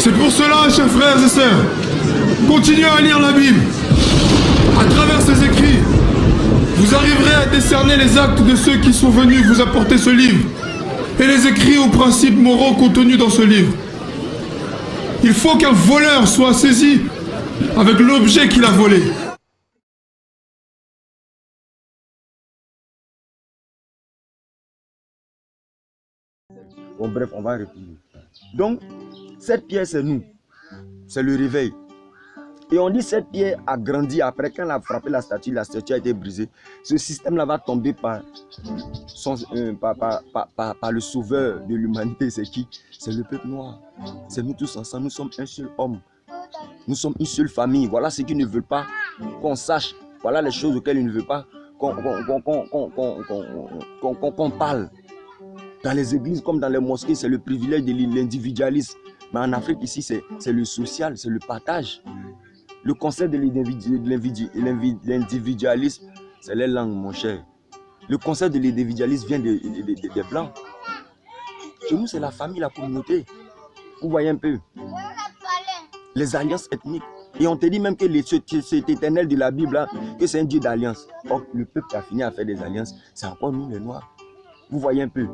C'est pour cela, chers frères et sœurs, continuez à lire la Bible. À travers ces écrits, vous arriverez à décerner les actes de ceux qui sont venus vous apporter ce livre et les écrits aux principes moraux contenus dans ce livre. Il faut qu'un voleur soit saisi avec l'objet qu'il a volé. Bon, bref, on va reprendre. Donc, cette pierre, c'est nous. C'est le réveil. Et on dit cette pierre a grandi après, quand elle a frappé la statue a été brisée. Ce système-là va tomber par le sauveur de l'humanité. C'est qui? C'est le peuple noir. C'est nous tous ensemble. Nous sommes un seul homme. Nous sommes une seule famille. Voilà ce qu'ils ne veulent pas qu'on sache. Voilà les choses auxquelles ils ne veulent pas qu'on parle. Dans les églises comme dans les mosquées, c'est le privilège de l'individualisme. Mais en Afrique, ici, c'est le social, c'est le partage. Le concept de l'individualisme, c'est les langues, mon cher. Le concept de l'individualisme vient des Blancs. Chez nous, c'est la famille, la communauté. Vous voyez un peu. Les alliances ethniques. Et on te dit même que cet éternel de la Bible, là, que c'est un Dieu d'alliance. Or, le peuple qui a fini à faire des alliances, c'est encore nous, les Noirs. Vous voyez un peu.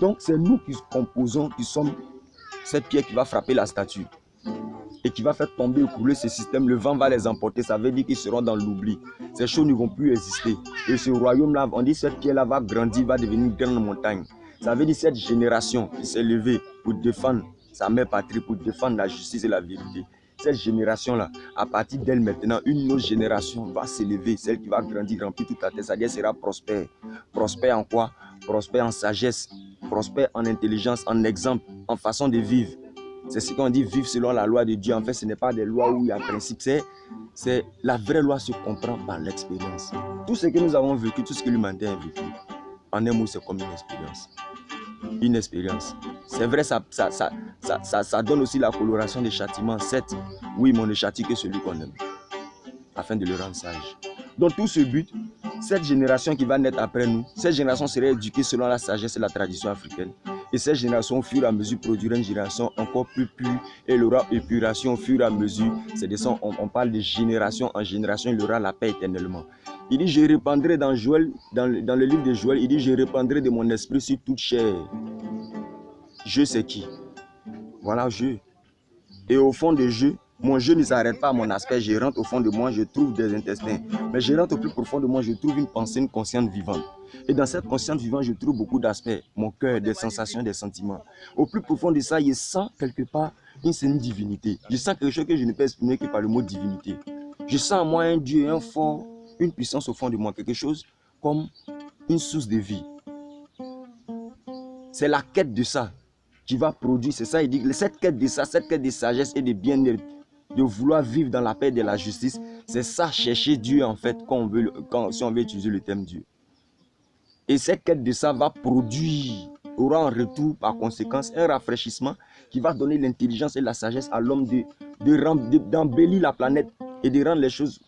Donc, c'est nous qui composons, qui sommes cette pierre qui va frapper la statue et qui va faire tomber ou couler ce système. Le vent va les emporter. Ça veut dire qu'ils seront dans l'oubli. Ces choses ne vont plus exister. Et ce royaume-là, on dit que cette pierre-là va grandir, va devenir une grande montagne. Ça veut dire que cette génération qui s'est levée pour défendre sa mère patrie, pour défendre la justice et la vérité. Cette génération-là, à partir d'elle maintenant, une autre génération va s'élever, celle qui va grandir, remplir toute la terre, c'est-à-dire sera prospère. Prospère en quoi? Prospère en sagesse, prospère en intelligence, en exemple, en façon de vivre. C'est ce qu'on dit, vivre selon la loi de Dieu. En fait, ce n'est pas des lois où il y a principe, c'est la vraie loi se comprend par l'expérience. Tout ce que nous avons vécu, tout ce que l'humanité a vécu, en un mot, c'est comme une expérience. Une expérience. C'est vrai, ça donne aussi la coloration des châtiments. Certes, oui, mais on ne châtie que celui qu'on aime, afin de le rendre sage. Donc, tout ce but, cette génération qui va naître après nous, cette génération serait éduquée selon la sagesse et la tradition africaine. Et cette génération, au fur et à mesure, produira une génération encore plus pure. Et il aura épuration au fur et à mesure. On parle de génération en génération, il aura la paix éternellement. Il dit, je répandrai dans Joël, dans le livre de Joël, il dit, je répandrai de mon esprit sur toute chair. Je, c'est qui? Voilà, je. Et au fond de je, mon jeu ne s'arrête pas à mon aspect. Je rentre au fond de moi, je trouve des intestins. Mais je rentre au plus profond de moi, je trouve une pensée, une conscience vivante. Et dans cette conscience vivante, je trouve beaucoup d'aspects. Mon cœur, des sensations, des sentiments. Au plus profond de ça, je sens quelque part une divinité. Je sens quelque chose que je ne peux exprimer que par le mot divinité. Je sens en moi un Dieu, un fort, une puissance au fond de moi. Quelque chose comme une source de vie. C'est la quête de ça qui va produire. C'est ça, il dit, cette quête de ça, cette quête de sagesse et de bien-être, de vouloir vivre dans la paix et de la justice, c'est ça, chercher Dieu en fait, si on veut utiliser le terme Dieu. Et cette quête de ça va produire, aura en retour par conséquence un rafraîchissement qui va donner l'intelligence et la sagesse à l'homme d'embellir la planète et de rendre les choses.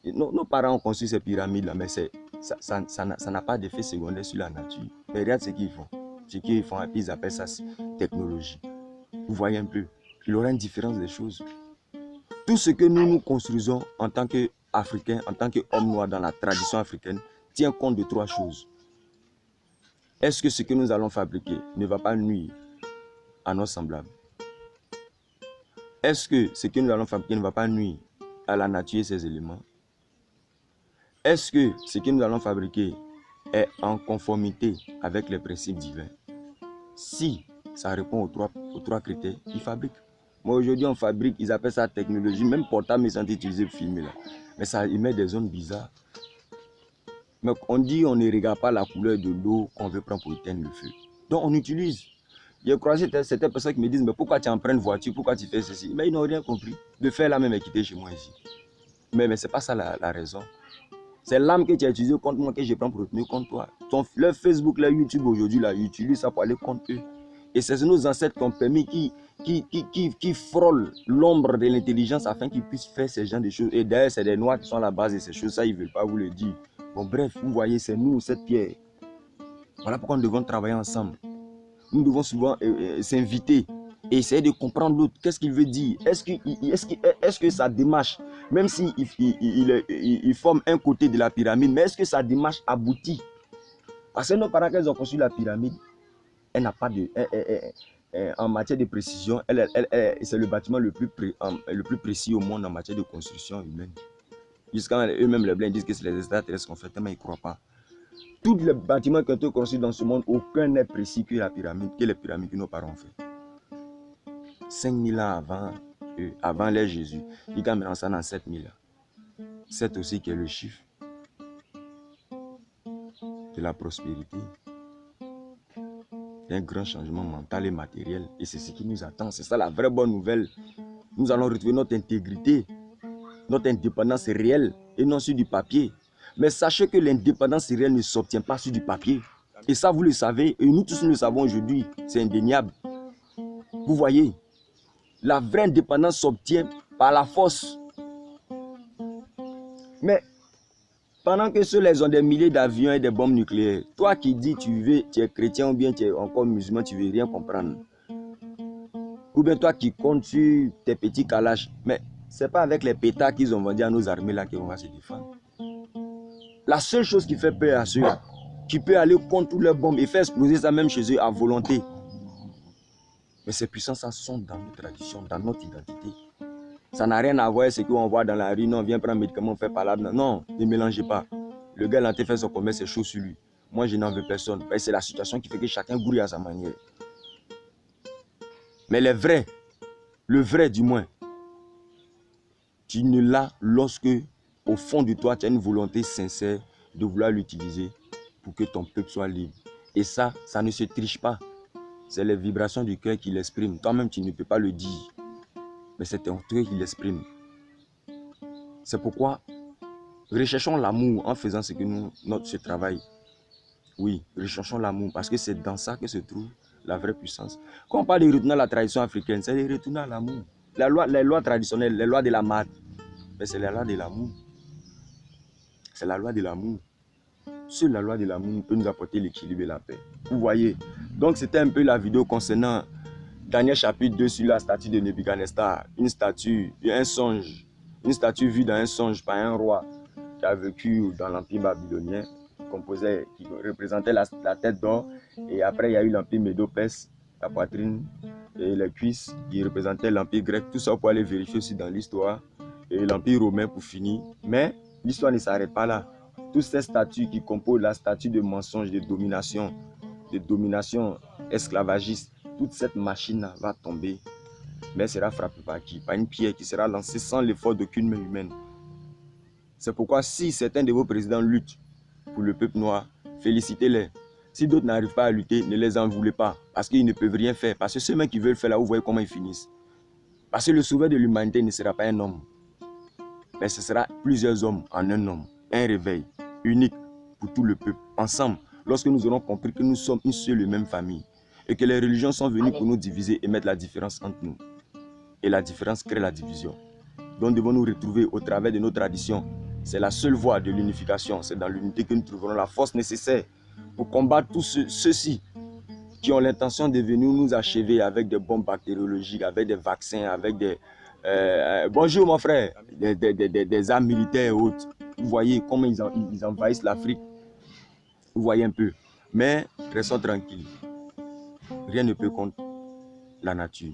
Nos parents ont construit ces pyramides-là, mais ça n'a pas d'effet secondaire sur la nature. Mais regarde ce qu'ils font. Ce qu'ils font, ils appellent ça technologie. Vous voyez un peu, il y aura une différence des choses. Tout ce que nous construisons en tant qu'Africains, en tant qu'hommes noirs dans la tradition africaine, tient compte de trois choses. Est-ce que ce que nous allons fabriquer ne va pas nuire à nos semblables? Est-ce que ce que nous allons fabriquer ne va pas nuire à la nature et ses éléments? Est-ce que ce que nous allons fabriquer est en conformité avec les principes divins? Si ça répond aux trois critères, ils fabriquent. Moi aujourd'hui on fabrique, ils appellent ça technologie, même portable ils sont utilisés pour filmer là. Mais ça émet des zones bizarres. Mais on dit on ne regarde pas la couleur de l'eau qu'on veut prendre pour éteindre le feu. Donc on utilise. J'ai croisé certaines personnes qui me disent mais pourquoi tu empruntes une voiture, pourquoi tu fais ceci? Mais ils n'ont rien compris. Le faire là même est quitté chez moi ici. Mais c'est pas ça la raison. C'est l'âme que tu as utilisée contre moi que je prends pour retenir contre toi. Leur Facebook, leur YouTube aujourd'hui, là, ils utilisent ça pour aller contre eux. Et c'est nos ancêtres qui ont permis, qui frôlent l'ombre de l'intelligence afin qu'ils puissent faire ce genre de choses. Et d'ailleurs, c'est des Noirs qui sont à la base de ces choses. Ça, ils ne veulent pas vous le dire. Bon, bref, vous voyez, c'est nous, cette pierre. Voilà pourquoi nous devons travailler ensemble. Nous devons souvent s'inviter et essayer de comprendre l'autre. Qu'est-ce qu'il veut dire? Est-ce que sa démarche, même s'il il forme un côté de la pyramide, mais est-ce que sa démarche aboutit? Parce que nos parents, quand ils ont construit la pyramide, elle n'a pas de... en matière de précision, c'est le bâtiment le plus précis au monde en matière de construction humaine. Jusqu'à eux-mêmes, les blancs disent que c'est les extraterrestres qui ont fait, mais ils ne croient pas. Tous les bâtiments qui ont été construits dans ce monde, aucun n'est précis que la pyramide, que les pyramides que nos parents ont fait. 5000 ans avant l'ère Jésus, ils gagnent maintenant ça dans 7000 ans. 7 aussi qui est le chiffre de la prospérité, d'un grand changement mental et matériel. Et c'est ce qui nous attend. C'est ça la vraie bonne nouvelle. Nous allons retrouver notre intégrité, notre indépendance réelle et non sur du papier. Mais sachez que l'indépendance réelle ne s'obtient pas sur du papier. Et ça, vous le savez, et nous tous nous le savons aujourd'hui. C'est indéniable. Vous voyez, la vraie indépendance s'obtient par la force. Mais pendant que ceux-là ont des milliers d'avions et des bombes nucléaires, toi qui dis tu es chrétien ou bien tu es encore musulman, tu ne veux rien comprendre. Ou bien toi qui comptes sur tes petits calages, mais ce n'est pas avec les pétards qu'ils ont vendus à nos armées là qu'on va se défendre. La seule chose qui fait peur à ceux qui peut aller contre toutes leurs bombes et faire exploser ça même chez eux à volonté. Mais ces puissances sont dans nos traditions, dans notre identité. Ça n'a rien à voir avec ce qu'on voit dans la rue. Non, viens prendre un médicament, fait palabre. Non, ne mélangez pas. Le gars, là, fait son commerce, c'est chaud sur lui. Moi, je n'en veux personne. C'est la situation qui fait que chacun grouille à sa manière. Mais le vrai du moins, tu ne l'as lorsque, au fond de toi, tu as une volonté sincère de vouloir l'utiliser pour que ton peuple soit libre. Et ça ne se triche pas. C'est les vibrations du cœur qui l'expriment. Toi-même, tu ne peux pas le dire. Mais c'est ton cœur qui l'exprime. C'est pourquoi recherchons l'amour en faisant ce travail. Oui, recherchons l'amour parce que c'est dans ça que se trouve la vraie puissance. Quand on parle de retourner à la tradition africaine, c'est de retourner à l'amour. Les lois traditionnelles, les lois de la marde, mais c'est la loi de l'amour. C'est la loi de l'amour. Seule la loi de l'amour peut nous apporter l'équilibre et la paix. Vous voyez. Donc c'était un peu la vidéo concernant Daniel chapitre 2 sur la statue de Nebuchadnezzar. Une statue, un songe. Une statue vue dans un songe par un roi qui a vécu dans l'empire babylonien, qui représentait la tête d'or. Et après il y a eu l'empire médo-perse, la poitrine et les cuisses qui représentaient l'empire grec. Tout ça pour aller vérifier aussi dans l'histoire. Et l'empire romain pour finir. Mais l'histoire ne s'arrête pas là. Toutes ces statues qui composent la statue de mensonge, de domination esclavagiste, toute cette machine va tomber, mais sera frappée par qui? Par une pierre qui sera lancée sans l'effort d'aucune main humaine. C'est pourquoi si certains de vos présidents luttent pour le peuple noir, félicitez-les. Si d'autres n'arrivent pas à lutter, ne les en voulez pas, parce qu'ils ne peuvent rien faire. Parce que ceux mêmes qui veulent faire là, vous voyez comment ils finissent. Parce que le sauveur de l'humanité ne sera pas un homme, mais ce sera plusieurs hommes en un homme. Un réveil unique pour tout le peuple, ensemble, lorsque nous aurons compris que nous sommes une seule et même famille, et que les religions sont venues pour nous diviser et mettre la différence entre nous. Et la différence crée la division. Donc devons nous retrouver au travers de nos traditions. C'est la seule voie de l'unification. C'est dans l'unité que nous trouverons la force nécessaire pour combattre tous ceux-ci qui ont l'intention de venir nous achever avec des bombes bactériologiques, avec des vaccins, avec des... bonjour mon frère, des armes militaires et autres. Vous voyez comment ils envahissent l'Afrique. Vous voyez un peu. Mais restons tranquilles. Rien ne peut contre la nature.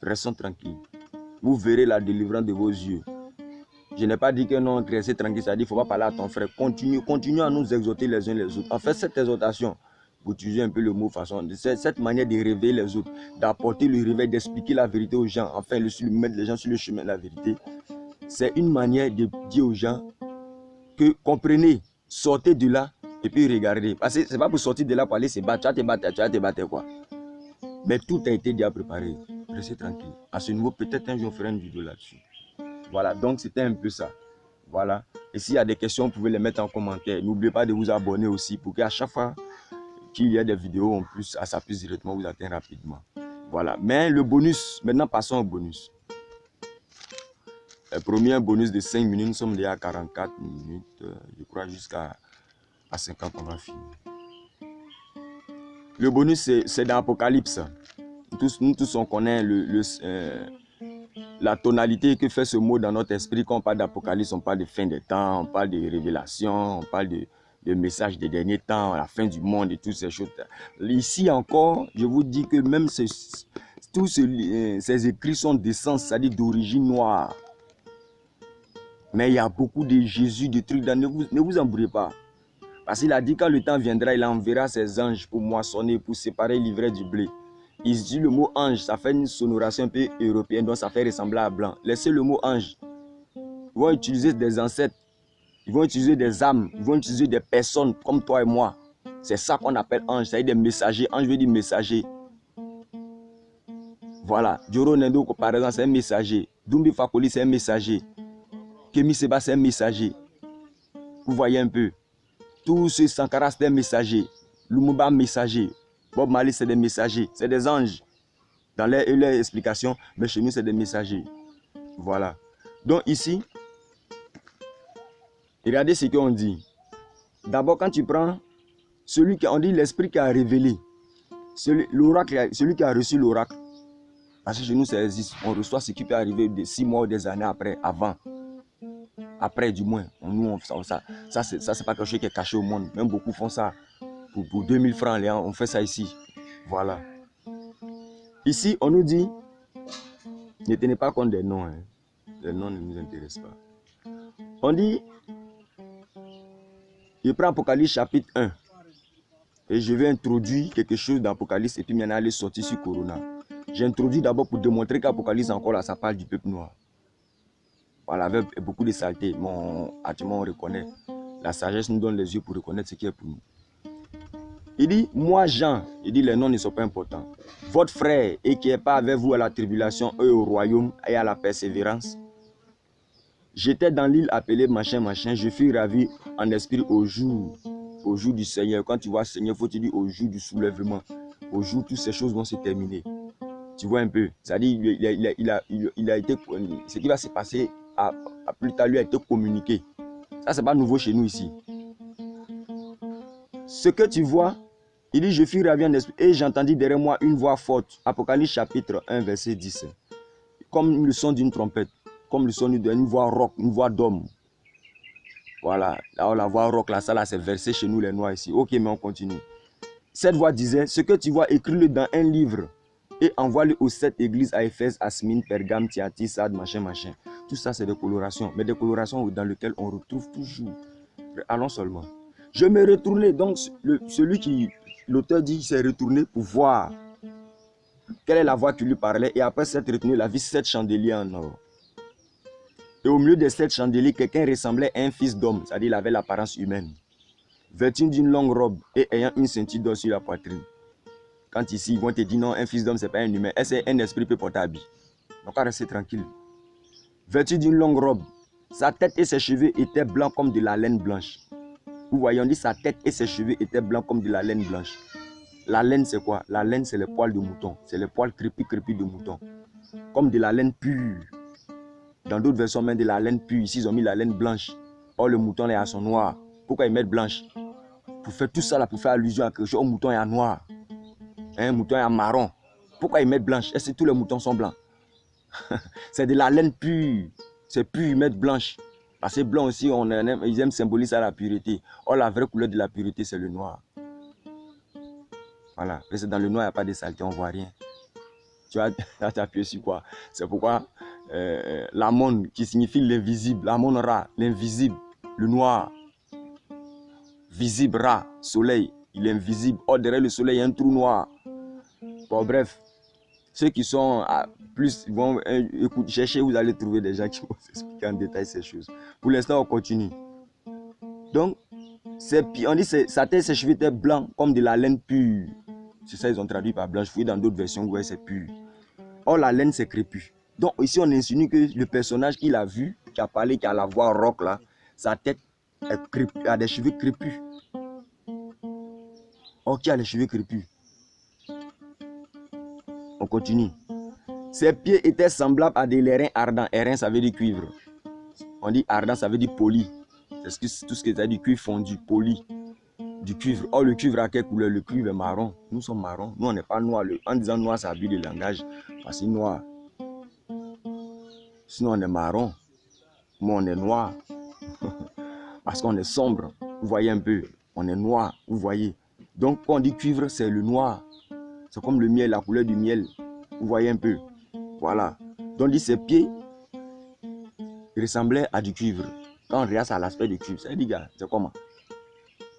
Restons tranquilles. Vous verrez la délivrance de vos yeux. Je n'ai pas dit que non, restez tranquille. Ça dit qu'il ne faut pas parler à ton frère. Continue à nous exhorter les uns les autres. En fait, cette exhortation, vous utilisez un peu le mot façon, cette manière de réveiller les autres, d'apporter le réveil, d'expliquer la vérité aux gens, enfin de mettre les gens sur le chemin de la vérité. C'est une manière de dire aux gens que comprenez, sortez de là et puis regardez. Parce que ce n'est pas pour sortir de là pour aller se battre. Tu vas te battre quoi. Mais tout a été déjà préparé. Restez tranquille. À ce niveau, peut-être un jour, on fera une vidéo là-dessus. Voilà, donc c'était un peu ça. Voilà. Et s'il y a des questions, vous pouvez les mettre en commentaire. N'oubliez pas de vous abonner aussi pour qu'à chaque fois qu'il y a des vidéos en plus, ça puisse directement vous atteindre rapidement. Voilà. Mais le bonus, maintenant passons au bonus. Le premier bonus de 5 minutes, nous sommes déjà à 44 minutes. Je crois jusqu'à 50, on va finir. Le bonus, c'est dans Apocalypse. Nous tous, on connaît la tonalité que fait ce mot dans notre esprit. Quand on parle d'Apocalypse, on parle de fin des temps, on parle de révélation, on parle de messages des derniers temps, la fin du monde et toutes ces choses. Ici encore, je vous dis que même tous ces écrits sont d'essence, c'est-à-dire d'origine noire. Mais il y a beaucoup de Jésus, de trucs. Ne vous embrouillez pas. Parce qu'il a dit quand le temps viendra, il enverra ses anges pour moissonner, pour séparer l'ivraie du blé. Il dit le mot ange, ça fait une sonoration un peu européenne, donc ça fait ressembler à blanc. Laissez le mot ange. Ils vont utiliser des ancêtres, ils vont utiliser des âmes, ils vont utiliser des personnes comme toi et moi. C'est ça qu'on appelle ange, c'est-à-dire des messagers. Ange veut dire messager. Voilà. Joro Nendo, par exemple, c'est un messager. Dumbi Fakoli, c'est un messager. Kemi Seba, c'est un messager. Vous voyez un peu. Tous ces Sankara, c'est des messagers. Lumumba, messager. Bob Marley, c'est des messagers. C'est des anges. Dans leur explication, mais chez nous, c'est des messagers. Voilà. Donc ici, regardez ce qu'on dit. D'abord, quand tu prends celui qui, on dit l'esprit qui a révélé, celui qui a reçu l'oracle. Parce que chez nous, ça existe. On reçoit ce qui peut arriver de 6 mois ou des années après, avant. Après, du moins. Nous, on fait ça. Ça, c'est pas quelque chose qui est caché au monde. Même beaucoup font ça. Pour 2000 francs, on fait ça ici. Voilà. Ici, on nous dit, ne tenez pas compte des noms. Hein. Les noms ne nous intéressent pas. On dit, je prends Apocalypse chapitre 1. Et je vais introduire quelque chose d'Apocalypse et puis maintenant aller sortir sur Corona. J'introduis d'abord pour démontrer qu'Apocalypse encore là, ça parle du peuple noir. Voilà, avec beaucoup de saleté. Actuellement, on reconnaît. La sagesse nous donne les yeux pour reconnaître ce qui est pour nous. Il dit, moi Jean, il dit les noms ne sont pas importants. Votre frère et qui n'est pas avec vous à la tribulation et au royaume et à la persévérance. J'étais dans l'île appelée machin machin, je fus ravi en esprit au jour du Seigneur. Quand tu vois Seigneur, il faut te dire au jour du soulèvement. Au jour où toutes ces choses vont se terminer. Tu vois un peu. C'est-à-dire, il a été, ce qui va se passer à plus tard, lui a été communiqué. Ça, c'est pas nouveau chez nous ici. Ce que tu vois, il dit, je fus ravi en esprit et j'entendis derrière moi une voix forte. Apocalypse chapitre 1, verset 10. Comme le son d'une trompette, comme le son d'une voix rock, une voix d'homme. Voilà, là, la voix rock, là, ça, là, c'est versé chez nous les noirs ici. Ok, mais on continue. Cette voix disait, ce que tu vois, écris-le dans un livre et envoie-le aux 7 églises à Éphèse, à Smyrne, Pergame, Thyatire, Sardes, machin, machin. Tout ça, c'est des colorations, mais des colorations dans lesquelles on retrouve toujours. Allons seulement. Je me retournais, donc l'auteur dit, il s'est retourné pour voir quelle est la voix qui lui parlait. Et après s'être retourné, il a vu 7 chandeliers en or. Et au milieu de 7 chandeliers, quelqu'un ressemblait à un fils d'homme, c'est-à-dire il avait l'apparence humaine. Vêtu d'une longue robe et ayant une ceinture d'or sur la poitrine. Quand ici, ils vont te dire non, un fils d'homme, ce n'est pas un humain. C'est un esprit peut porter habit. Donc, restez tranquille. Vêtu d'une longue robe, sa tête et ses cheveux étaient blancs comme de la laine blanche. Vous voyez, on dit sa tête et ses cheveux étaient blancs comme de la laine blanche. La laine, c'est quoi? La laine, c'est les poils de mouton. C'est les poils crépus de mouton. Comme de la laine pure. Dans d'autres versions, même de la laine pure. Ici, ils ont mis la laine blanche. Or, le mouton est à son noir. Pourquoi ils mettent blanche? Pour faire tout ça, là, pour faire allusion à quelque chose. Au mouton est à noir. Un mouton est à marron. Pourquoi ils mettent blanche? Est-ce que tous les moutons sont blancs? C'est de la laine pure. C'est pur, ils mettent blanche. Parce que blanc aussi, ils aiment symboliser la pureté. Or, la vraie couleur de la pureté, c'est le noir. Voilà. Parce que dans le noir, il n'y a pas de saleté, on ne voit rien. Tu vas t'appuyer sur quoi? C'est pourquoi l'amon, qui signifie l'invisible, l'amon ra, l'invisible, le noir. Visible ra, soleil, il est invisible. Or, derrière le soleil, il y a un trou noir. Bon, bref. Ceux qui sont plus vont chercher, vous allez trouver des gens qui vont expliquer en détail ces choses. Pour l'instant, on continue. Donc, on dit que sa tête, ses cheveux étaient blancs comme de la laine pure. C'est ça, ils ont traduit par blanche. Vous voyez dans d'autres versions, vous voyez, c'est pur. Or, la laine, c'est crépue. Donc, ici, on insinue que le personnage qu'il a vu, qui a parlé, qui a la voix rock là, sa tête a des cheveux crépus. Or, qui a les cheveux crépus? On continue. Ses pieds étaient semblables à des airains ardents. Airain, ça veut dire cuivre. On dit ardent, ça veut dire poli. C'est tout ce que ça veut dire cuivre fondu, poli. du cuivre. Or, le cuivre a quelle couleur? Le cuivre est marron. Nous sommes marrons. Nous, on n'est pas noir. En disant noir, c'est abus de langage. Parce que noir. Sinon, on est marron. Moi, on est noir. Parce qu'on est sombre. Vous voyez un peu. On est noir. Vous voyez. Donc, quand on dit cuivre, c'est le noir. C'est comme le miel, la couleur du miel. Vous voyez un peu. Voilà. Donc, on dit ses pieds ressemblaient à du cuivre. Quand on regarde à l'aspect du cuivre, ça dit, gars, c'est comment?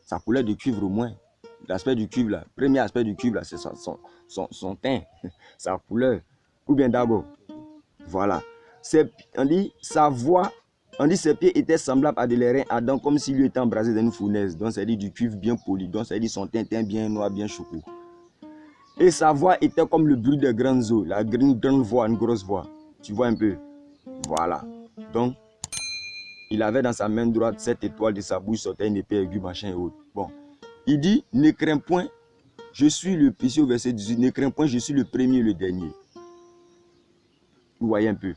Sa couleur de cuivre au moins. L'aspect du cuivre, là. Premier aspect du cuivre, là, c'est son teint, sa couleur. Ou bien d'abord. Voilà. On dit sa voix, on dit ses pieds étaient semblables à des reins Adam, comme s'il lui était embrasé d'une fournaise. Donc, ça dit du cuivre bien poli. Donc, ça dit son teint bien noir, bien choco. Et sa voix était comme le bruit des grandes eaux. La grande voix, une grosse voix. Tu vois un peu? Voilà. Donc, il avait dans sa main droite 7 étoiles, de sa bouche sortait une épée aiguë, machin et autres. Bon. Il dit, ne crains point, je suis le, ici au verset 18, ne crains point, je suis le premier et le dernier. Vous voyez un peu.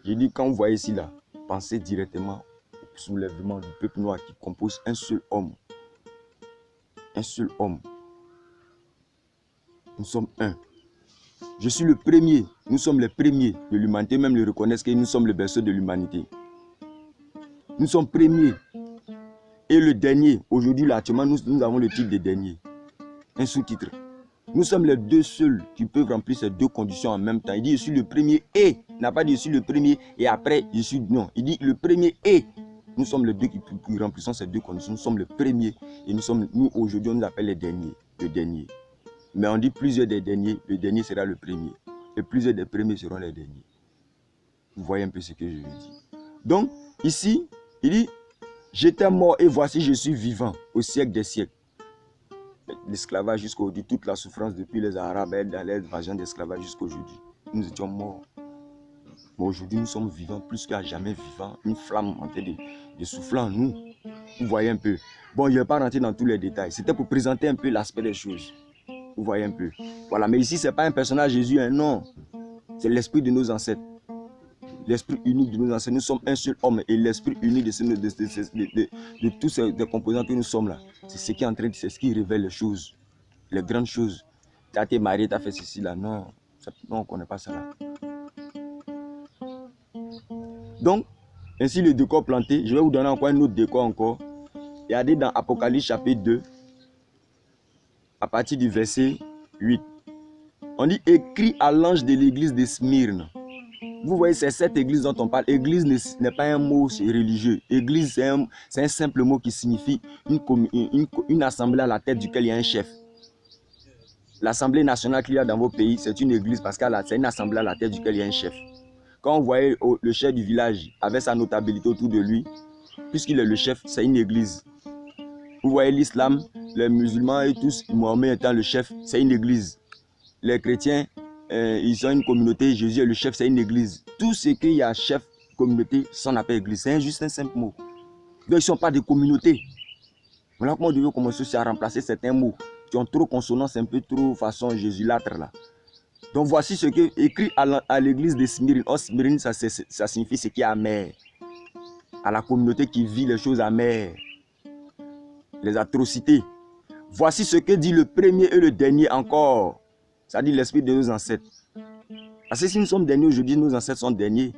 J'ai dit, quand vous voyez ici là, pensez directement au soulèvement du peuple noir qui compose un seul homme. Un seul homme. Nous sommes un. Je suis le premier. Nous sommes les premiers de l'humanité. Même le reconnaissent que nous sommes le berceau de l'humanité. Nous sommes premiers. Et le dernier. Aujourd'hui, là, actuellement, nous avons le titre de dernier. Un sous-titre. Nous sommes les deux seuls qui peuvent remplir ces deux conditions en même temps. Il dit, je suis le premier et. Il n'a pas dit, je suis le premier et après, je suis... Non. Il dit, le premier et. Nous sommes les deux qui remplissons ces deux conditions. Nous sommes les premiers. Et nous aujourd'hui, on nous appelle les derniers. Le dernier. Mais on dit plusieurs des derniers, le dernier sera le premier. Et plusieurs des premiers seront les derniers. Vous voyez un peu ce que je veux dire. Donc, ici, il dit, j'étais mort et voici je suis vivant au siècle des siècles. L'esclavage jusqu'à aujourd'hui, toute la souffrance depuis les Arabes, dans les vagins d'esclavage jusqu'à aujourd'hui. Nous étions morts. Mais aujourd'hui, nous sommes vivants, plus qu'à jamais vivants. Une flamme en train de souffler en nous. Vous voyez un peu. Bon, je ne vais pas rentrer dans tous les détails. C'était pour présenter un peu l'aspect des choses. Vous voyez un peu. Voilà, mais ici, ce n'est pas un personnage Jésus, hein, non. C'est l'esprit de nos ancêtres. L'esprit unique de nos ancêtres. Nous sommes un seul homme. Et l'esprit unique de tous ces composants que nous sommes là. C'est ce qui est en train de... C'est ce qui révèle les choses. Les grandes choses. Tu as été marié, tu as fait ceci là. Non, on ne connaît pas ça là. Donc, ainsi le décor planté. Je vais vous donner encore un autre décor encore. Regardez dans Apocalypse chapitre 2. À partir du verset 8. On dit écrit à l'ange de l'église de Smyrne. Vous voyez, c'est cette église dont on parle. Église n'est pas un mot religieux. Église, c'est un simple mot qui signifie une assemblée à la tête duquel il y a un chef. L'assemblée nationale qu'il y a dans vos pays, c'est une église parce que c'est une assemblée à la tête duquel il y a un chef. Quand vous voyez le chef du village avec sa notabilité autour de lui, puisqu'il est le chef, c'est une église. Vous voyez l'islam, les musulmans et tous, Mohamed étant le chef, c'est une église. Les chrétiens, ils sont une communauté, Jésus est le chef, c'est une église. Tout ce qu'il y a chef, communauté, s'en appelle église. C'est juste un simple mot. Donc ils ne sont pas des communautés. Voilà comment on devait commencer aussi à remplacer certains mots qui ont trop consonance, un peu trop façon jésulâtre là. Donc voici ce qui est écrit à l'église de Smyrne. Oh, Smyrne, ça signifie ce qui est amer. À la communauté qui vit les choses amères. Les atrocités. Voici ce que dit le premier et le dernier encore. Ça dit l'esprit de nos ancêtres. Parce que si nous sommes derniers aujourd'hui, nos ancêtres sont derniers.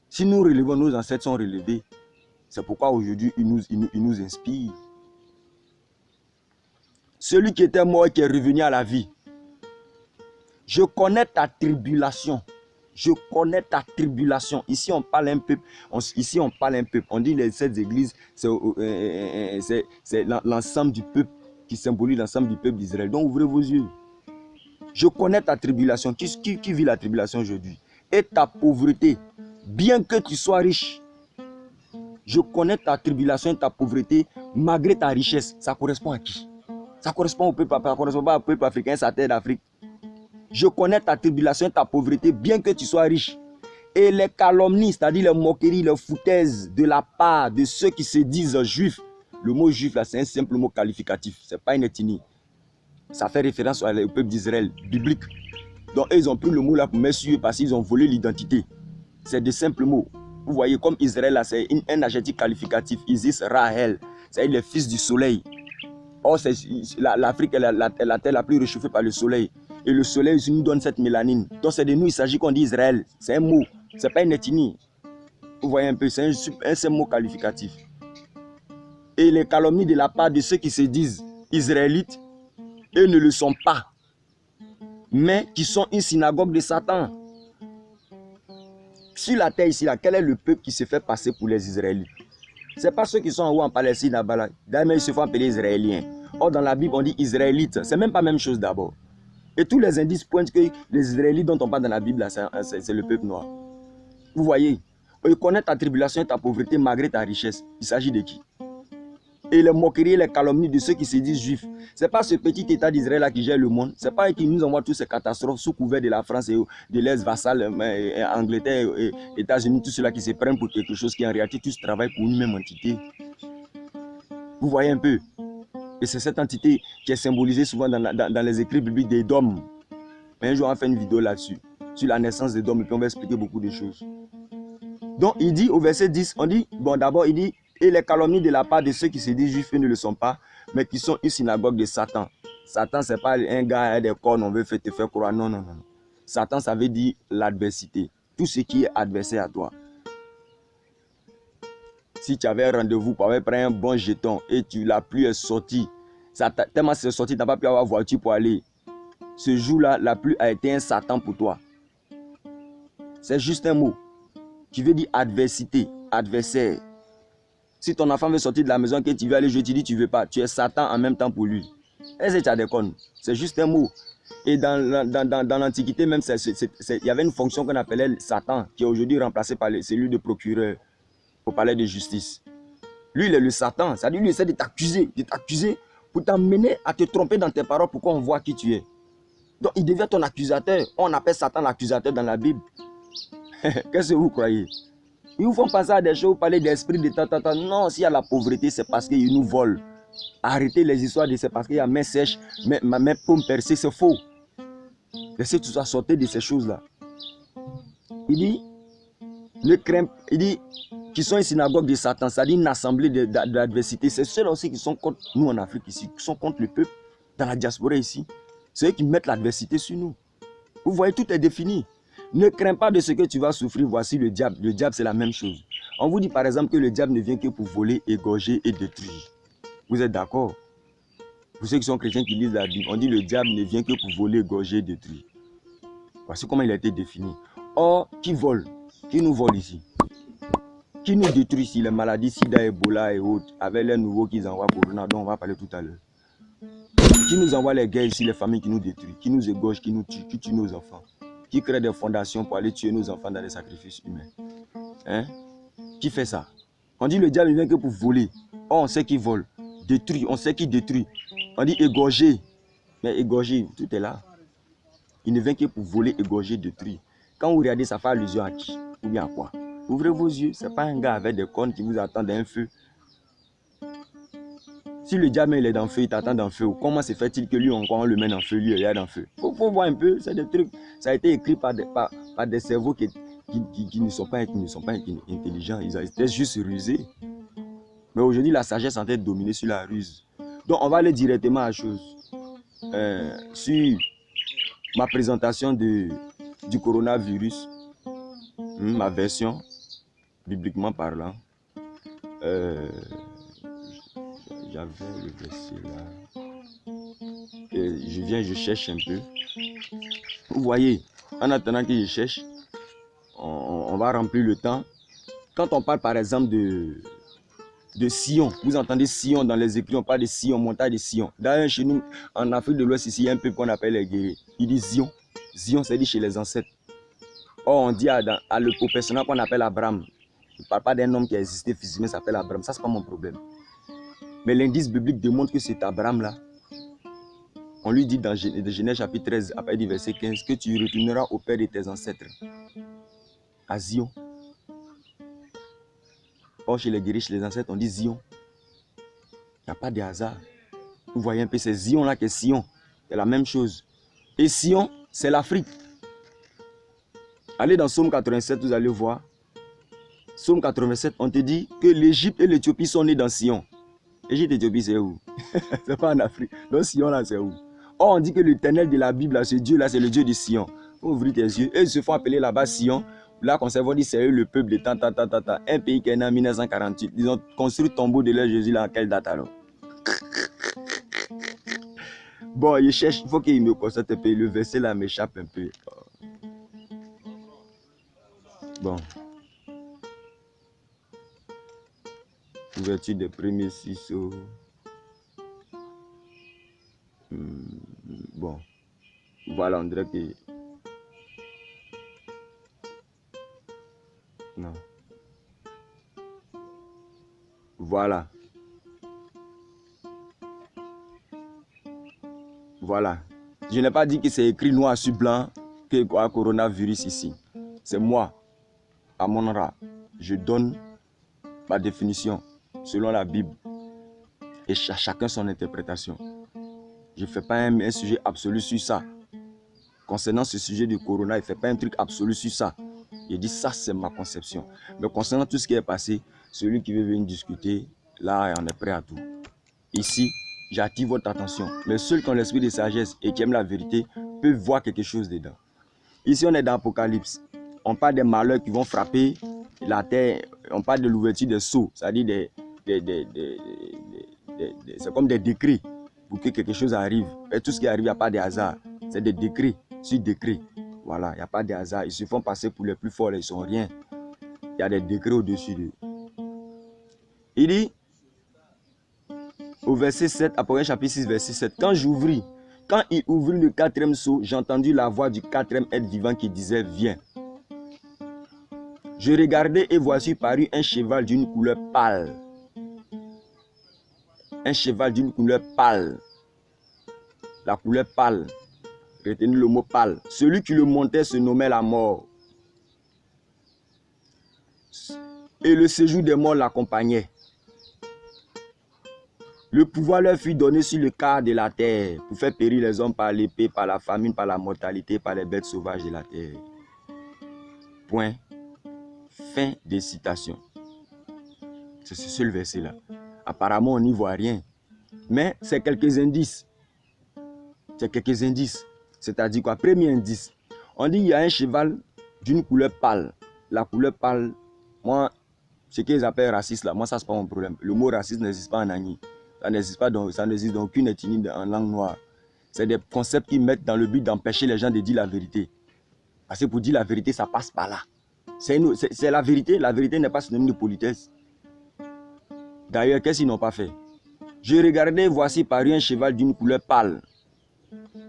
Si nous relevons, nos ancêtres sont relevés. C'est pourquoi aujourd'hui, ils nous inspirent. Celui qui était mort et qui est revenu à la vie. Je connais ta tribulation. Je connais ta tribulation. Ici, on parle un peuple. On dit les 7 églises, c'est l'ensemble du peuple qui symbolise l'ensemble du peuple d'Israël. Donc, ouvrez vos yeux. Je connais ta tribulation. Qui vit la tribulation aujourd'hui? Et ta pauvreté. Bien que tu sois riche. Je connais ta tribulation et ta pauvreté malgré ta richesse. Ça correspond à qui? Ça correspond au peuple, ça correspond pas au peuple africain, sa terre d'Afrique. Je connais ta tribulation et ta pauvreté, bien que tu sois riche. Et les calomnies, c'est-à-dire les moqueries, les foutaises de la part de ceux qui se disent juifs. Le mot juif, là, c'est un simple mot qualificatif. Ce n'est pas une ethnie. Ça fait référence au peuple d'Israël, biblique. Donc, eux, ils ont pris le mot là pour mettre sur eux parce qu'ils ont volé l'identité. C'est de simples mots. Vous voyez, comme Israël, là, c'est un adjectif qualificatif. Isis, Rahel, c'est les fils du soleil. Or, l'Afrique est la terre la plus réchauffée par le soleil. Et le soleil nous donne cette mélanine. Donc, c'est de nous, il s'agit qu'on dit Israël. C'est un mot, ce n'est pas une ethnie. Vous voyez un peu, c'est un mot qualificatif. Et les calomnies de la part de ceux qui se disent israélites, eux ne le sont pas, mais qui sont une synagogue de Satan. Sur la terre ici, là, quel est le peuple qui se fait passer pour les Israélites? Ce n'est pas ceux qui sont en haut en Palestine, d'ailleurs ils se font appeler Israéliens. Or dans la Bible on dit Israélites, c'est même pas la même chose d'abord. Et tous les indices pointent que les Israélites dont on parle dans la Bible, c'est le peuple noir. Vous voyez, ils connaissent ta tribulation et ta pauvreté malgré ta richesse. Il s'agit de qui? Et les moqueries et les calomnies de ceux qui se disent juifs. Ce n'est pas ce petit état d'Israël qui gère le monde. Ce n'est pas eux qui nous envoient toutes ces catastrophes sous couvert de la France et de l'Est vassal, Angleterre, États-Unis, tout cela qui se prennent pour quelque chose qui en réalité tous travaillent pour une même entité. Vous voyez un peu. Et c'est cette entité qui est symbolisée souvent dans les écrits bibliques des dômes. Mais un jour on va faire une vidéo là-dessus, sur la naissance des dômes, et puis on va expliquer beaucoup de choses. Donc il dit au verset 10, on dit, bon d'abord il dit, et les calomnies de la part de ceux qui se disent juifs ne le sont pas, mais qui sont une synagogue de Satan. Satan, ce n'est pas un gars avec des cornes, on veut te faire croire. Non, non, non. Satan, ça veut dire l'adversité. Tout ce qui est adversaire à toi. Si tu avais un rendez-vous pour avoir pris un bon jeton et la pluie est sortie, tellement c'est sorti, tu n'as pas pu avoir voiture pour aller. Ce jour-là, la pluie a été un Satan pour toi. C'est juste un mot qui veut dire adversité, adversaire. Si ton enfant veut sortir de la maison, que tu veux aller jouer, tu dis tu ne veux pas. Tu es Satan en même temps pour lui. Est-ce que tu as des connes? C'est juste un mot. Et dans l'Antiquité même, il y avait une fonction qu'on appelait Satan, qui est aujourd'hui remplacée par celui de procureur au palais de justice. Lui, il est le Satan. C'est-à-dire, lui, il essaie de t'accuser pour t'amener à te tromper dans tes paroles pour qu'on voit qui tu es. Donc, il devient ton accusateur. On appelle Satan l'accusateur dans la Bible. Qu'est-ce que vous croyez? Ils vous font penser à des choses, vous parlez d'esprit, de tata. Non, s'il y a la pauvreté, c'est parce qu'ils nous volent. Arrêtez les histoires de c'est parce qu'il y a main sèche, ma main paume percée, c'est faux. Laissez tout ça sortir de ces choses-là. Il dit, ne crains, il dit, qui sont une synagogue de Satan, c'est-à-dire une assemblée d'adversité. C'est ceux-là aussi qui sont contre nous en Afrique ici, qui sont contre le peuple, dans la diaspora ici. C'est eux qui mettent l'adversité sur nous. Vous voyez, tout est défini. Ne crains pas de ce que tu vas souffrir, voici le diable. Le diable, c'est la même chose. On vous dit par exemple que le diable ne vient que pour voler, égorger et détruire. Vous êtes d'accord? Pour ceux qui sont chrétiens qui lisent la Bible, on dit le diable ne vient que pour voler, égorger et détruire. Voici comment il a été défini. Or, qui vole? Qui nous vole ici? Qui nous détruit ici? Les maladies, sida, Ebola et autres, avec les nouveaux qu'ils envoient Corona, dont on va parler tout à l'heure. Qui nous envoie les guerres ici, les familles qui nous détruisent, qui nous égorgent, qui nous tuent, qui tuent nos enfants, qui crée des fondations pour aller tuer nos enfants dans des sacrifices humains. Hein? Qui fait ça? On dit le diable ne vient que pour voler. Or, on sait qu'il vole. Détruit, on sait qu'il détruit. On dit égorger. Mais égorger, tout est là. Il ne vient que pour voler, égorger, détruire. Quand vous regardez, ça fait allusion à qui? Ou bien à quoi? Ouvrez vos yeux. Ce n'est pas un gars avec des cornes qui vous attend d'un feu. Si le diable il est dans le feu, il t'attend dans le feu, comment se fait-il que lui encore on le met dans le feu, lui il est dans le feu? Il faut voir un peu, c'est des trucs, ça a été écrit par des cerveaux qui ne sont pas intelligents, ils étaient juste rusés. Mais aujourd'hui la sagesse est en train de dominer sur la ruse. Donc on va aller directement à la chose. Sur ma présentation du coronavirus, ma version, bibliquement parlant, j'avais le verset là. Et je cherche un peu. Vous voyez, en attendant que je cherche, on va remplir le temps. Quand on parle par exemple de Sion, vous entendez Sion dans les écrits, on parle de Sion, montagne de Sion. D'ailleurs, chez nous, en Afrique de l'Ouest, ici, il y a un peu qu'on appelle les guerriers. Il dit Zion. Zion, c'est dit chez les ancêtres. Or, on dit au personnage qu'on appelle Abraham. Je ne parle pas d'un homme qui a existé physiquement, il s'appelle Abraham. Ça, c'est pas mon problème. Mais l'indice biblique démontre que c'est Abraham-là. On lui dit dans Genèse chapitre 13, après du verset 15, que tu retourneras au père de tes ancêtres, à Zion. Or, chez les guerriers, chez les ancêtres, on dit Zion. Il n'y a pas de hasard. Vous voyez un peu, c'est Zion-là que Sion. C'est la même chose. Et Sion, c'est l'Afrique. Allez dans Psaume 87, vous allez voir. Psaume 87, on te dit que l'Égypte et l'Éthiopie sont nés dans Sion. Égypte, Éthiopie, c'est où? C'est pas en Afrique. Donc Sion là, c'est où? Or, on dit que l'éternel de la Bible, là, ce Dieu là, c'est le Dieu de Sion. Faut ouvrir tes yeux. Et ils se font appeler là-bas Sion. Là, qu'on s'est dit, c'est eux le peuple de tant. Un pays qui est né en 1948. Ils ont construit le tombeau de leur Jésus là, en quelle date alors? Bon, il cherche, il faut qu'il me constate un peu. Le verset là m'échappe un peu. Bon. Ouverture des premiers ciseaux. Bon. Voilà, on dirait que... Non. Voilà. Voilà. Je n'ai pas dit que c'est écrit noir sur blanc que le coronavirus ici. C'est moi, à mon rat. Je donne ma définition selon la Bible. Et chacun son interprétation. Je ne fais pas un sujet absolu sur ça. Concernant ce sujet du corona, il ne fait pas un truc absolu sur ça. Il dit ça, c'est ma conception. Mais concernant tout ce qui est passé, celui qui veut venir discuter, là, on est prêt à tout. Ici, j'attire votre attention. Mais ceux qui ont l'esprit de sagesse et qui aiment la vérité peuvent voir quelque chose dedans. Ici, on est dans l'Apocalypse. On parle des malheurs qui vont frapper la terre. On parle de l'ouverture des sceaux, c'est-à-dire c'est comme des décrets pour que quelque chose arrive. Et tout ce qui arrive, il n'y a pas de hasard. C'est des décrets sur décrets. Voilà, il n'y a pas de hasard. Ils se font passer pour les plus forts, ils ne sont rien. Il y a des décrets au-dessus d'eux. Il dit, au verset 7, Apocalypse chapitre 6, verset 7, quand il ouvrit le quatrième sceau, j'ai entendu la voix du quatrième être vivant qui disait, viens. Je regardais et voici parut un cheval d'une couleur pâle. Un cheval d'une couleur pâle. La couleur pâle. Retenez le mot pâle. Celui qui le montait se nommait la mort. Et le séjour des morts l'accompagnait. Le pouvoir leur fut donné sur le quart de la terre pour faire périr les hommes par l'épée, par la famine, par la mortalité, par les bêtes sauvages de la terre. Point. Fin des citations. C'est ce seul verset-là. Apparemment, on n'y voit rien. Mais c'est quelques indices. C'est quelques indices. C'est-à-dire quoi? Premier indice. On dit qu'il y a un cheval d'une couleur pâle. La couleur pâle, moi, ce qu'ils appellent raciste, là, moi, ça, c'est pas mon problème. Le mot raciste n'existe pas en Agni. Ça n'existe dans aucune ethnie en langue noire. C'est des concepts qu'ils mettent dans le but d'empêcher les gens de dire la vérité. Parce que pour dire la vérité, ça passe par là. C'est la vérité. La vérité n'est pas synonyme de politesse. D'ailleurs, qu'est-ce qu'ils n'ont pas fait? Je regardais, voici paru un cheval d'une couleur pâle.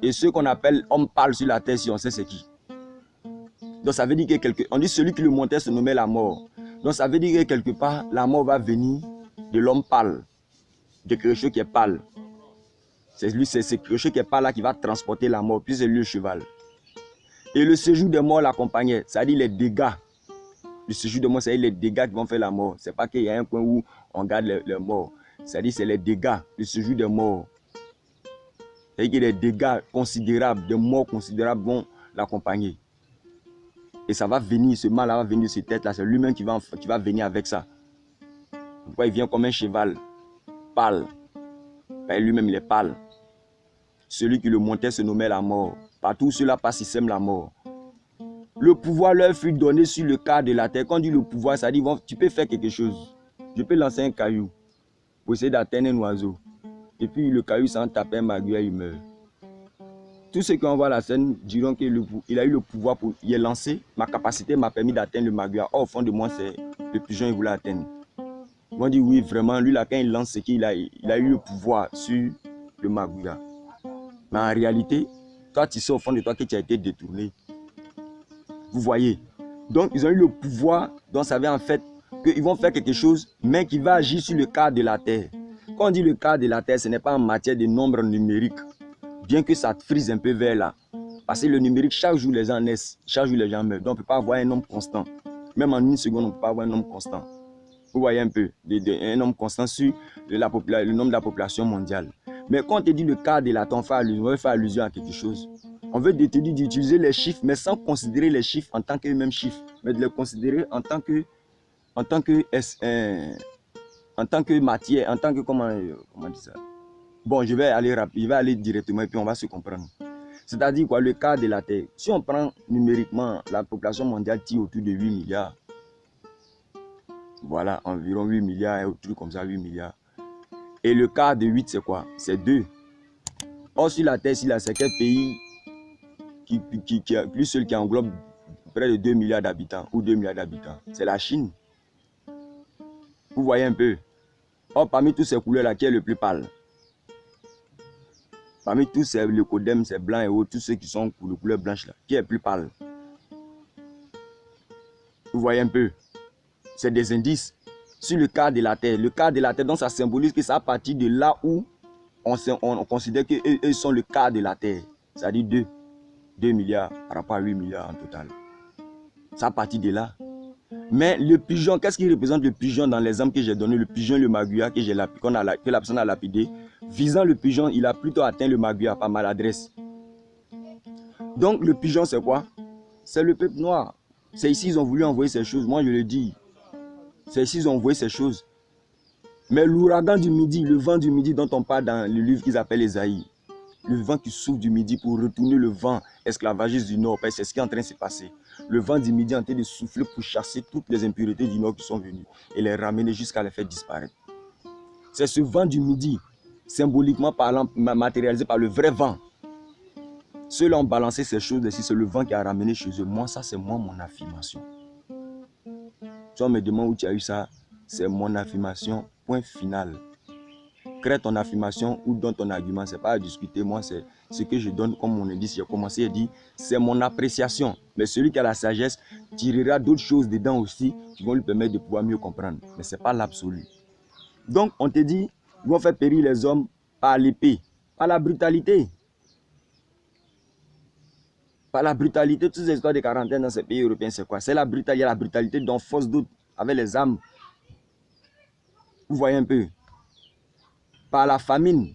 Et ceux qu'on appelle homme pâle sur la terre, si on sait c'est qui. Donc ça veut dire que on dit celui qui le montait se nommait la mort. Donc ça veut dire que quelque part, la mort va venir de l'homme pâle. De quelque chose qui est pâle. C'est quelque chose qui est pâle là qui va transporter la mort. Puis c'est lui le cheval. Et le séjour des morts l'accompagnait. C'est-à-dire les dégâts. Le séjour des morts, c'est-à-dire les dégâts qui vont faire la mort. C'est pas qu'il y a un coin où on garde les morts. C'est-à-dire c'est les dégâts. Le séjour des morts. C'est-à-dire que les dégâts considérables, des morts considérables vont l'accompagner. Et ça va venir, ce mal-là va venir sur cette tête-là. C'est lui-même qui va venir avec ça. Pourquoi il vient comme un cheval pâle. Lui-même, il est pâle. Celui qui le montait se nommait la mort. Partout où cela passe, il sème la mort. Le pouvoir leur fut donné sur le quart de la terre. Quand on dit le pouvoir, ça dit, tu peux faire quelque chose. Je peux lancer un caillou pour essayer d'atteindre un oiseau. Et puis le caillou s'en tape un maguire, il meurt. Tous ceux qui ont vu la scène diront qu'il a eu le pouvoir pour y lancer. Ma capacité m'a permis d'atteindre le maguire. Or, au fond de moi, c'est le pigeon qu'il voulait atteindre. Ils vont dire oui, vraiment, lui là, quand il lance, c'est qu'il a eu le pouvoir sur le maguire. Mais en réalité, toi, tu sais au fond de toi que tu as été détourné. Vous voyez? Donc, ils ont eu le pouvoir, donc ça veut en fait qu'ils vont faire quelque chose, mais qui va agir sur le quart de la terre. Quand on dit le quart de la terre, ce n'est pas en matière de nombre numérique, bien que ça frise un peu vers là. Parce que le numérique, chaque jour les gens naissent, chaque jour les gens meurent. Donc, on ne peut pas avoir un nombre constant. Même en une seconde, on ne peut pas avoir un nombre constant. Vous voyez un peu, un nombre constant sur le nombre de la population mondiale. Mais quand on te dit le quart de la terre, on veut faire allusion à quelque chose. On veut te dire d'utiliser les chiffres, mais sans considérer les chiffres en tant que mêmes chiffres, mais de les considérer en tant que en tant que matière, en tant que, comment dire ça? Bon, je vais aller directement et puis on va se comprendre. C'est-à-dire quoi, le quart de la Terre. Si on prend numériquement, la population mondiale tire autour de 8 milliards. Voilà, environ 8 milliards, un truc comme ça, 8 milliards. Et le quart de 8, c'est quoi? C'est 2. Or, sur la Terre, c'est quel pays plus seul qui englobe près de 2 milliards d'habitants ou 2 milliards d'habitants? C'est la Chine. Vous voyez un peu. Or, parmi tous ces couleurs-là, qui est le plus pâle? Parmi tous ces le codem, c'est blanc et autres, tous ceux qui sont de couleur blanche là, qui est le plus pâle? Vous voyez un peu. C'est des indices sur le quart de la Terre. Le quart de la Terre, donc ça symbolise que c'est à partir de là où on considère qu'eux sont le quart de la Terre. C'est-à-dire 2 milliards par rapport à 8 milliards en total. C'est à partir de là. Mais le pigeon, qu'est-ce qui représente le pigeon dans l'exemple que j'ai donné? Le pigeon, le maguya que la personne a lapidé. Visant le pigeon, il a plutôt atteint le maguya par maladresse. Donc le pigeon, c'est quoi? C'est le peuple noir. C'est ici qu'ils ont voulu envoyer ces choses. Moi, je le dis. C'est ici qu'ils ont envoyé ces choses. Mais l'ouragan du midi, le vent du midi dont on parle dans le livre qu'ils appellent Ésaïe, le vent qui souffle du midi pour retourner le vent esclavagiste du nord, c'est ce qui est en train de se passer. Le vent du midi est en train de souffler pour chasser toutes les impuretés du nord qui sont venues et les ramener jusqu'à les faire disparaître. C'est ce vent du midi, symboliquement parlant, matérialisé par le vrai vent. Ceux-là ont balancé ces choses ici, c'est le vent qui a ramené chez eux. Moi, ça, c'est moi, mon affirmation. Si on me demande où tu as eu ça, c'est mon affirmation, point final. Crée ton affirmation ou donne ton argument, ce n'est pas à discuter. Moi, c'est ce que je donne comme mon indice. J'ai commencé à dire, c'est mon appréciation. Mais celui qui a la sagesse tirera d'autres choses dedans aussi qui vont lui permettre de pouvoir mieux comprendre. Mais ce n'est pas l'absolu. Donc, on te dit, ils vont faire périr les hommes par l'épée, par la brutalité. Par la brutalité, toutes ces histoires de quarantaine dans ces pays européens, c'est quoi? C'est la brutalité. Il y a la brutalité dont force d'autres avec les armes. Vous voyez un peu. Par la famine.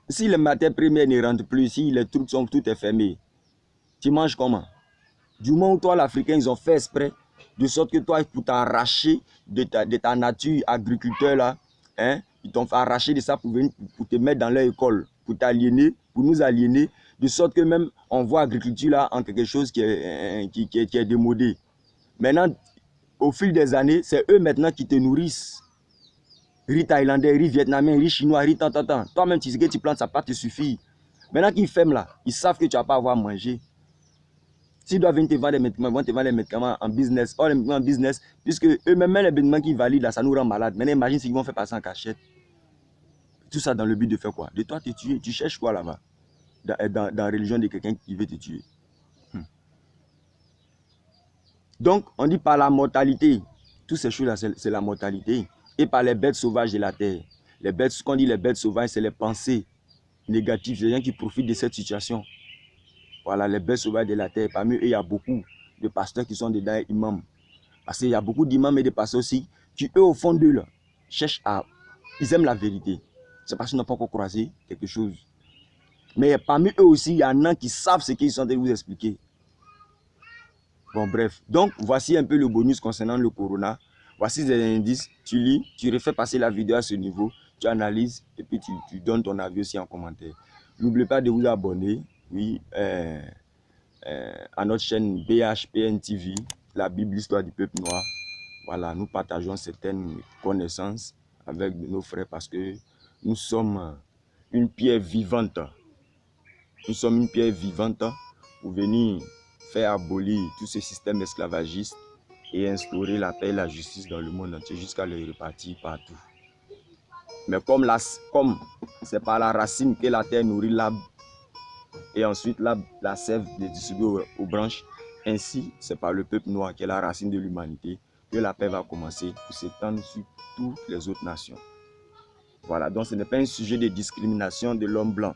Si les matières premières ne rentrent plus, si les trucs sont tout est fermé, tu manges comment? Du moment où toi, l'Africain, ils ont fait exprès, de sorte que toi, pour t'arracher de ta nature agriculteur là, hein, ils t'ont fait arracher de ça pour te mettre dans leur école, pour t'aliéner, pour nous aliéner, de sorte que même on voit l'agriculture là en quelque chose qui est démodé. Maintenant, au fil des années, c'est eux maintenant qui te nourrissent. Riz thaïlandais, riz vietnamien, riz chinois, riz tant. Toi-même, tu sais que tu plantes, ça pas te suffire. Maintenant qu'ils ferment là, ils savent que tu ne vas pas avoir à manger. S'ils doivent venir te vendre des médicaments, ils vont te vendre des médicaments en business. Or, les médicaments en business, puisque eux-mêmes, les médicaments qu'ils valident là, ça nous rend malades. Maintenant, imagine s'ils vont faire passer en cachette. Tout ça dans le but de faire quoi? De toi te tuer. Tu cherches quoi là-bas? Dans la religion de quelqu'un qui veut te tuer. Donc, on dit par la mortalité. Toutes ces choses-là, c'est la mortalité. Et par les bêtes sauvages de la terre. Les bêtes, ce qu'on dit les bêtes sauvages, c'est les pensées négatives. Les gens qui profitent de cette situation. Voilà, les bêtes sauvages de la terre. Parmi eux, il y a beaucoup de pasteurs qui sont dedans, imams. Parce qu'il y a beaucoup d'imams et de pasteurs aussi qui, eux, au fond d'eux, cherchent à... Ils aiment la vérité. C'est parce qu'ils n'ont pas encore croisé quelque chose. Mais parmi eux aussi, il y en a qui savent ce qu'ils sont en train de vous expliquer. Bon, bref. Donc, voici un peu le bonus concernant le corona. Voici des indices. Tu lis, tu refais passer la vidéo à ce niveau, tu analyses et puis tu donnes ton avis aussi en commentaire. N'oubliez pas de vous abonner, oui, à notre chaîne BHPN TV, la Bible, l'histoire du peuple noir. Voilà, nous partageons certaines connaissances avec nos frères parce que nous sommes une pierre vivante. Nous sommes une pierre vivante pour venir faire abolir tout ce système esclavagiste et instaurer la paix et la justice dans le monde entier jusqu'à les repartir partout. Mais comme c'est par la racine que la terre nourrit l'arbre et ensuite la sève est distribuée aux branches, ainsi c'est par le peuple noir qui est la racine de l'humanité que la paix va commencer pour s'étendre sur toutes les autres nations. Voilà, donc ce n'est pas un sujet de discrimination de l'homme blanc,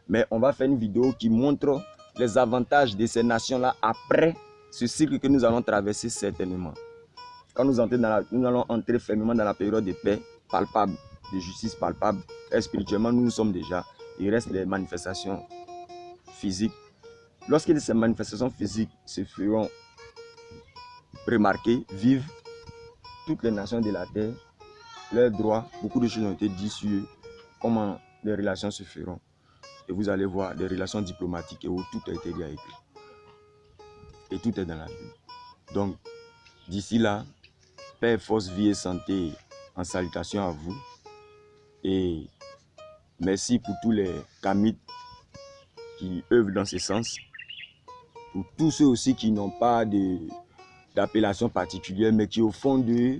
mais on va faire une vidéo qui montre les avantages de ces nations-là après ce cycle que nous allons traverser certainement. Quand nous allons entrer fermement dans la période de paix palpable, de justice palpable, et spirituellement nous sommes déjà. Il reste les manifestations physiques. Lorsque ces manifestations physiques se feront remarqué, vivent toutes les nations de la terre, leurs droits, beaucoup de choses ont été dites sur comment les relations se feront. Et vous allez voir des relations diplomatiques et où tout a été déjà écrit. Et tout est dans la Bible. Donc, d'ici là, paix, force, vie et santé en salutation à vous. Et merci pour tous les kamites qui œuvrent dans ce sens. Pour tous ceux aussi qui n'ont pas d'appellation particulière, mais qui au fond de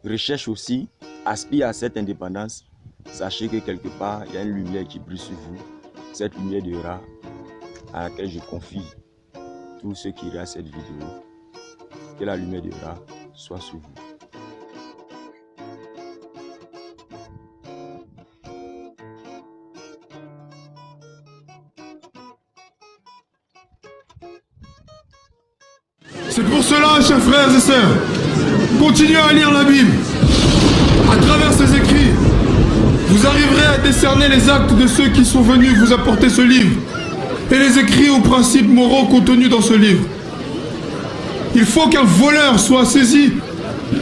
recherche aussi, aspirent à cette indépendance. Sachez que quelque part, il y a une lumière qui brille sur vous. Cette lumière de Ra, à laquelle je confie tous ceux qui regardent cette vidéo. Que la lumière de Ra soit sur vous. C'est pour cela, chers frères et sœurs, continuez à lire la Bible. À travers ces écrits, vous arriverez à décerner les actes de ceux qui sont venus vous apporter ce livre et les écrits aux principes moraux contenus dans ce livre. Il faut qu'un voleur soit saisi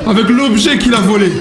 avec l'objet qu'il a volé.